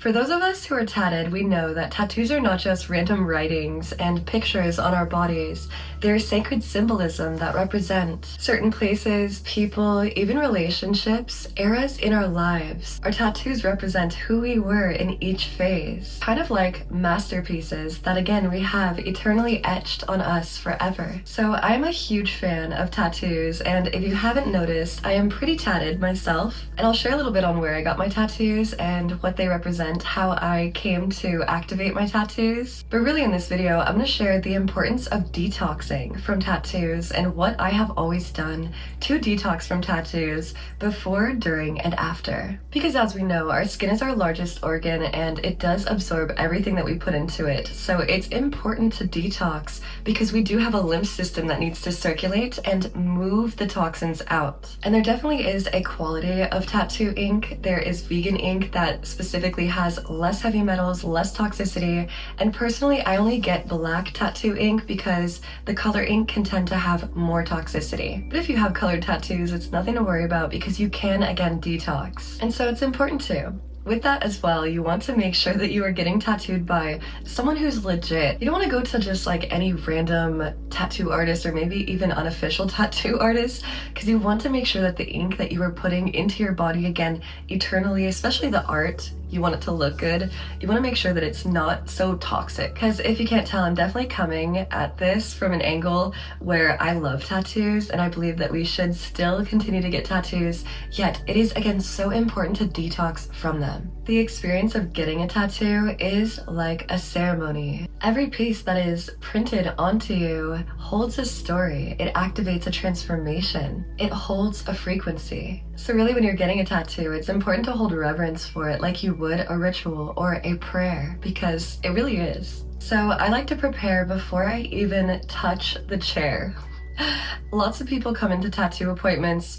For those of us who are tatted, we know that tattoos are not just random writings and pictures on our bodies. They're sacred symbolism that represent certain places, people, even relationships, eras in our lives. Our tattoos represent who we were in each phase, kind of like masterpieces that again we have eternally etched on us forever. So I'm a huge fan of tattoos, and if you haven't noticed, I am pretty tatted myself, and I'll share a little bit on where I got my tattoos and what they represent, how I came to activate my tattoos. But really in this video, I'm going to share the importance of detoxing from tattoos and what I have always done to detox from tattoos before, during, and after. Because as we know, our skin is our largest organ and it does absorb everything that we put into it. So it's important to detox because we do have a lymph system that needs to circulate and move the toxins out. And there definitely is a quality of tattoo ink. There is vegan ink that specifically has less heavy metals, less toxicity, and personally I only get black tattoo ink because the color ink can tend to have more toxicity. But if you have colored tattoos, it's nothing to worry about because you can again detox. And so it's important too. With that as well, you want to make sure that you are getting tattooed by someone who's legit. You don't want to go to just like any random tattoo artist or maybe even unofficial tattoo artist, because you want to make sure that the ink that you are putting into your body, again, eternally, especially the art, you want it to look good. You want to make sure that it's not so toxic. Because if you can't tell, I'm definitely coming at this from an angle where I love tattoos and I believe that we should still continue to get tattoos, yet it is again so important to detox from them. The experience of getting a tattoo is like a ceremony. Every piece that is printed onto you holds a story. It activates a transformation. It holds a frequency. So really when you're getting a tattoo, it's important to hold reverence for it like you would a ritual or a prayer, because it really is. So I like to prepare before I even touch the chair. Lots of people come into tattoo appointments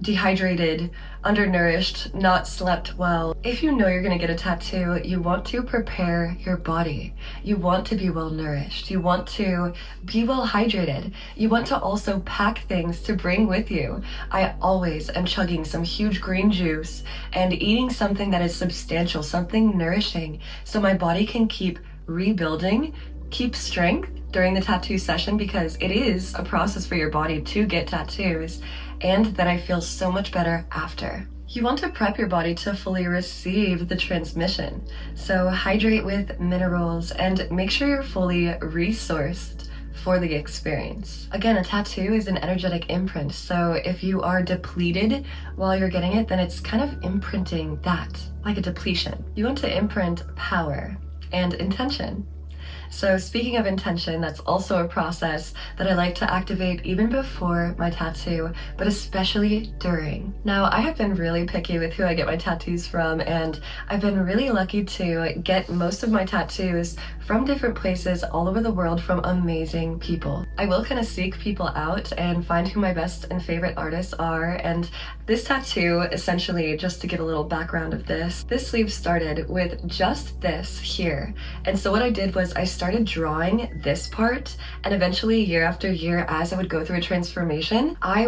dehydrated, undernourished, not slept well. If you know you're gonna get a tattoo, you want to prepare your body. You want to be well nourished. You want to be well hydrated. You want to also pack things to bring with you. I always am chugging some huge green juice and eating something that is substantial, something nourishing, so my body can keep rebuilding, keep strength during the tattoo session, because it is a process for your body to get tattoos, and that I feel so much better after. You want to prep your body to fully receive the transmission. So hydrate with minerals and make sure you're fully resourced for the experience. Again, a tattoo is an energetic imprint, so if you are depleted while you're getting it, then it's kind of imprinting that, like a depletion. You want to imprint power and intention. So speaking of intention, that's also a process that I like to activate even before my tattoo, but especially during. Now, I have been really picky with who I get my tattoos from, and I've been really lucky to get most of my tattoos from different places all over the world from amazing people. I will kind of seek people out and find who my best and favorite artists are, and this tattoo, essentially, just to give a little background of this sleeve started with just this here. And so what I did was I started drawing this part, and eventually year after year, as I would go through a transformation, I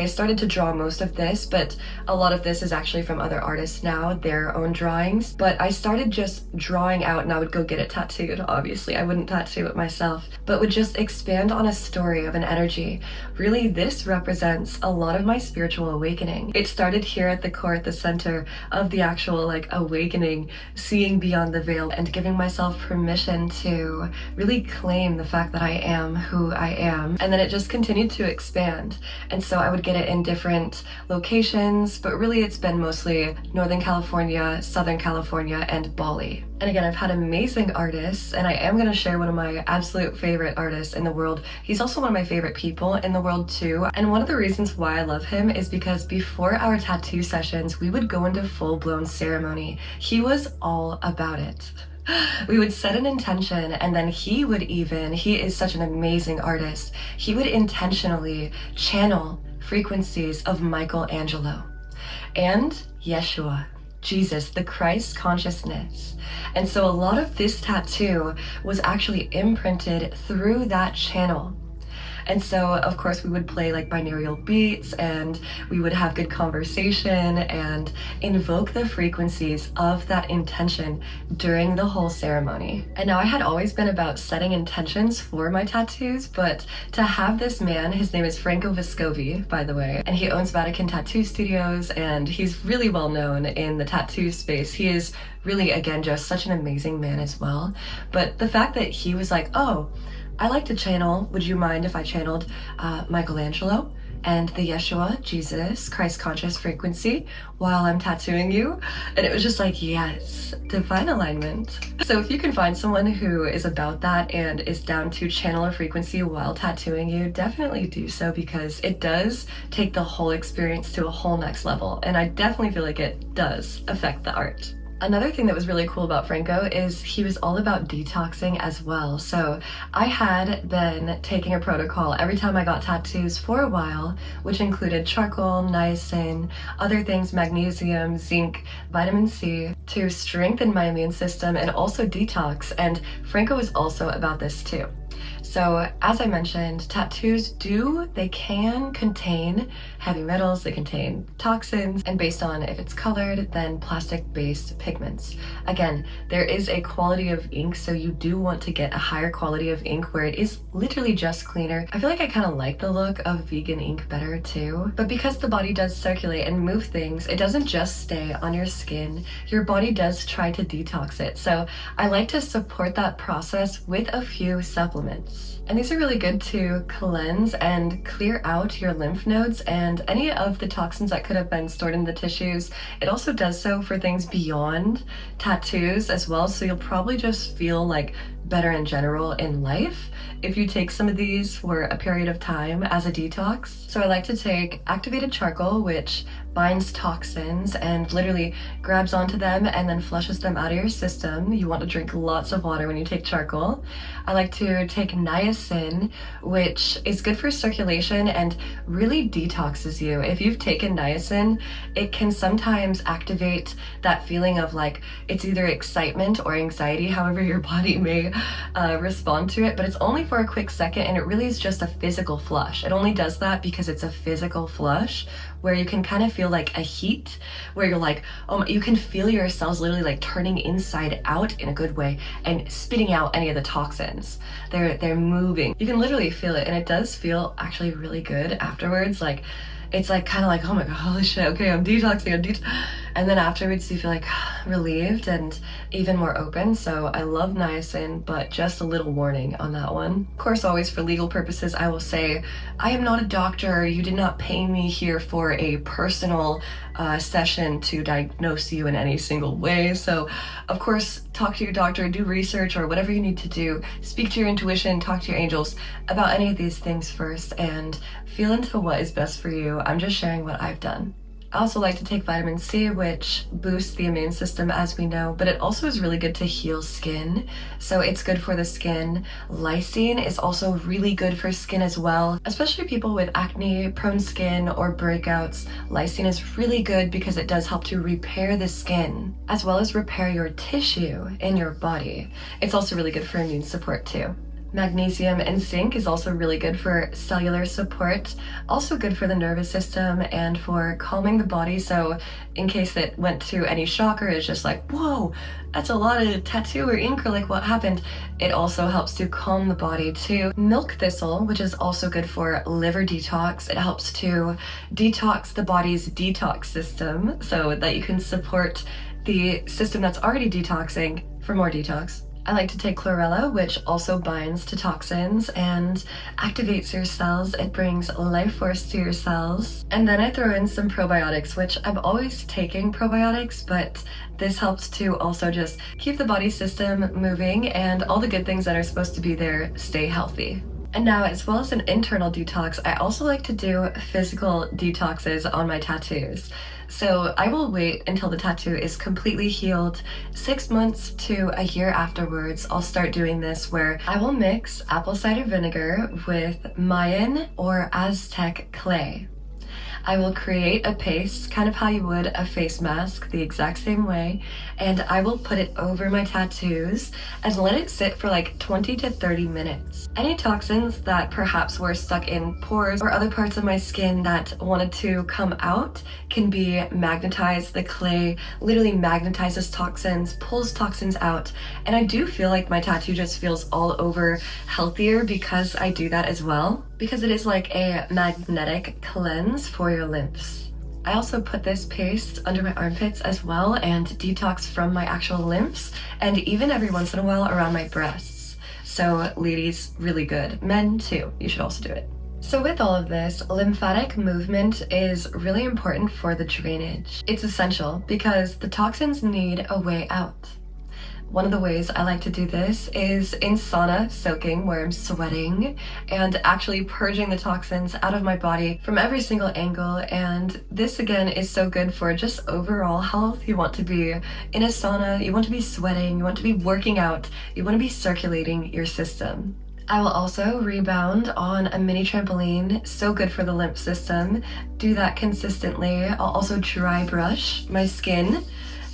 started to draw most of this, but a lot of this is actually from other artists now, their own drawings. But I started just drawing out, and I would go get it tattooed. Obviously, I wouldn't tattoo it myself, but would just expand on a story of an energy. Really, this represents a lot of my spiritual awakening. It started here at the core, at the center of the actual awakening, seeing beyond the veil and giving myself permission to really claim the fact that I am who I am. And then it just continued to expand. And so I would get it in different locations, but really it's been mostly Northern California, Southern California, and Bali. And again, I've had amazing artists, and I am going to share one of my absolute favorite artists in the world. He's also one of my favorite people in the world too. And one of the reasons why I love him is because before our tattoo sessions, we would go into full-blown ceremony. He was all about it. We would set an intention, and then he is such an amazing artist, he would intentionally channel frequencies of Michelangelo and Yeshua, Jesus, the Christ consciousness. And so a lot of this tattoo was actually imprinted through that channel. And so of course we would play like binaural beats, and we would have good conversation and invoke the frequencies of that intention during the whole ceremony. And now I had always been about setting intentions for my tattoos, but to have this man, his name is Franco Vescovi, by the way, and he owns Vatican Tattoo Studios, and he's really well known in the tattoo space. He is really, again, just such an amazing man as well. But the fact that he was like, oh, I like to channel, would you mind if I channeled Michelangelo and the Yeshua, Jesus, Christ conscious frequency while I'm tattooing you? And it was just like, yes, divine alignment. So if you can find someone who is about that and is down to channel a frequency while tattooing you, definitely do so, because it does take the whole experience to a whole next level. And I definitely feel like it does affect the art. Another thing that was really cool about Franco is he was all about detoxing as well. So I had been taking a protocol every time I got tattoos for a while, which included charcoal, niacin, other things, magnesium, zinc, vitamin C, to strengthen my immune system and also detox. And Franco was also about this too. So as I mentioned, tattoos they can contain heavy metals, they contain toxins, and based on if it's colored, then plastic-based pigments. Again, there is a quality of ink, so you do want to get a higher quality of ink where it is literally just cleaner. I feel like I kind of like the look of vegan ink better too, but because the body does circulate and move things, it doesn't just stay on your skin. Your body does try to detox it. So I like to support that process with a few supplements. And these are really good to cleanse and clear out your lymph nodes and any of the toxins that could have been stored in the tissues. It also does so for things beyond tattoos as well, so you'll probably just feel like better in general in life if you take some of these for a period of time as a detox. So I like to take activated charcoal, which binds toxins and literally grabs onto them and then flushes them out of your system. You want to drink lots of water when you take charcoal. I like to take niacin, which is good for circulation and really detoxes you. If you've taken niacin, it can sometimes activate that feeling of like it's either excitement or anxiety, however your body may respond to it, but it's only for a quick second, and it really is just a physical flush. It only does that because it's a physical flush where you can kind of feel like a heat, where you're like, oh, you can feel your cells literally like turning inside out in a good way and spitting out any of the toxins. They're moving. You can literally feel it, and it does feel actually really good afterwards. Like it's like kind of like, oh my god, holy shit, okay, I'm detoxing, and then afterwards you feel like relieved and even more open. So I love niacin, but just a little warning on that one. Of course, always for legal purposes, I will say I am not a doctor. You did not pay me here for a personal session to diagnose you in any single way. So of course, talk to your doctor, do research or whatever you need to do, speak to your intuition, talk to your angels about any of these things first, and feel into what is best for you. I'm just sharing what I've done. I also like to take vitamin C, which boosts the immune system, as we know, but it also is really good to heal skin. So it's good for the skin. Lysine is also really good for skin as well, especially people with acne, prone skin, or breakouts. Lysine is really good because it does help to repair the skin, as well as repair your tissue in your body. It's also really good for immune support too. Magnesium and zinc is also really good for cellular support, also good for the nervous system and for calming the body. So in case it went to any shock or it's just like, whoa, that's a lot of tattoo or ink, or like what happened, it also helps to calm the body too. Milk thistle, which is also good for liver detox. It helps to detox the body's detox system so that you can support the system that's already detoxing for more detox. I like to take chlorella, which also binds to toxins and activates your cells. It brings life force to your cells. And then I throw in some probiotics, which I'm always taking probiotics, but this helps to also just keep the body system moving and all the good things that are supposed to be there stay healthy. And now, as well as an internal detox, I also like to do physical detoxes on my tattoos. So I will wait until the tattoo is completely healed. 6 months to a year afterwards, I'll start doing this where I will mix apple cider vinegar with Mayan or Aztec clay. I will create a paste, kind of how you would a face mask, the exact same way, and I will put it over my tattoos and let it sit for like 20 to 30 minutes. Any toxins that perhaps were stuck in pores or other parts of my skin that wanted to come out can be magnetized. The clay literally magnetizes toxins, pulls toxins out, and I do feel like my tattoo just feels all over healthier because I do that as well, because it is like a magnetic cleanse for your lymphs. I also put this paste under my armpits as well and detox from my actual lymphs, and even every once in a while around my breasts. So ladies, really good. Men too, you should also do it. So with all of this, lymphatic movement is really important for the drainage. It's essential because the toxins need a way out. One of the ways I like to do this is in sauna soaking, where I'm sweating and actually purging the toxins out of my body from every single angle. And this again is so good for just overall health. You want to be in a sauna, you want to be sweating, you want to be working out, you want to be circulating your system. I will also rebound on a mini trampoline, so good for the lymph system. Do that consistently. I'll also dry brush my skin.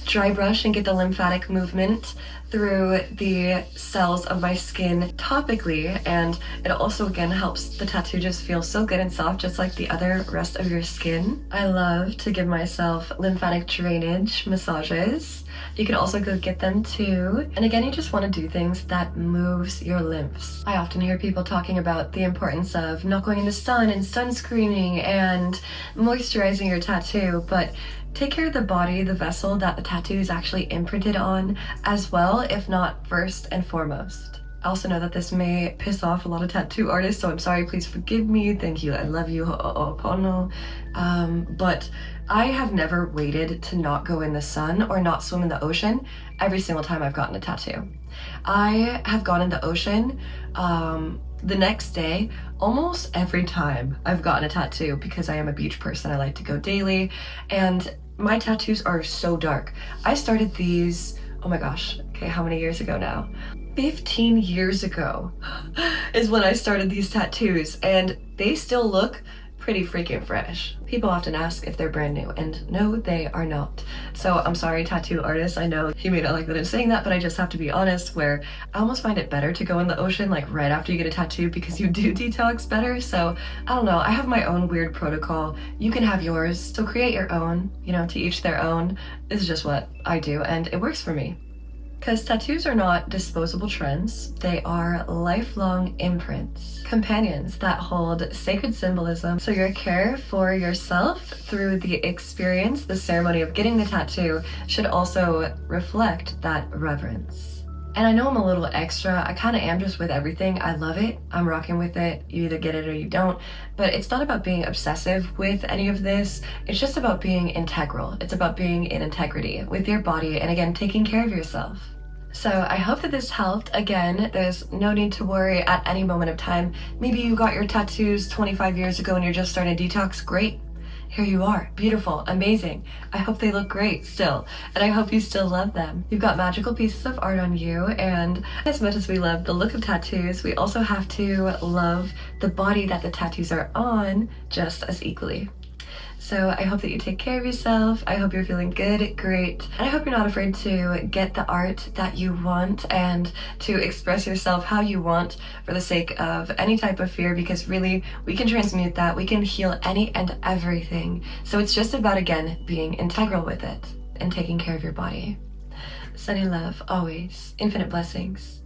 Dry brush and get the lymphatic movement through the cells of my skin topically, and it also again helps the tattoo just feel so good and soft, just like the other rest of your skin. I love to give myself lymphatic drainage massages. You can also go get them too. And again, you just want to do things that moves your lymphs. I often hear people talking about the importance of not going in the sun and sunscreening and moisturizing your tattoo, but take care of the body, the vessel that the tattoo is actually imprinted on as well, if not first and foremost. I also know that this may piss off a lot of tattoo artists, so I'm sorry, please forgive me. Thank you, I love you, but I have never waited to not go in the sun or not swim in the ocean every single time I've gotten a tattoo. I have gone in the ocean the next day almost every time I've gotten a tattoo because I am a beach person. I like to go daily, and my tattoos are so dark. I started these, oh my gosh, okay, how many years ago now? 15 years ago is when I started these tattoos, and they still look pretty freaking fresh. People often ask if they're brand new, and no, they are not. So I'm sorry, tattoo artists, I know you may not like that I'm saying that, but I just have to be honest, where I almost find it better to go in the ocean like right after you get a tattoo because you do detox better. So I don't know, I have my own weird protocol. You can have yours, so create your own, you know, to each their own. This is just what I do, and it works for me. Because tattoos are not disposable trends, they are lifelong imprints, companions that hold sacred symbolism. So your care for yourself through the experience, the ceremony of getting the tattoo, should also reflect that reverence. And I know I'm a little extra, I kind of am just with everything. I love it, I'm rocking with it, you either get it or you don't. But it's not about being obsessive with any of this, it's just about being integral. It's about being in integrity with your body, and again, taking care of yourself. So I hope that this helped. Again, there's no need to worry at any moment of time. Maybe you got your tattoos 25 years ago and you're just starting to detox, great. Here you are, beautiful, amazing. I hope they look great still, and I hope you still love them. You've got magical pieces of art on you, and as much as we love the look of tattoos, we also have to love the body that the tattoos are on just as equally. So I hope that you take care of yourself. I hope you're feeling good, great. And I hope you're not afraid to get the art that you want and to express yourself how you want for the sake of any type of fear, because really we can transmute that. We can heal any and everything. So it's just about, again, being integral with it and taking care of your body. Sunny love, always. Infinite blessings.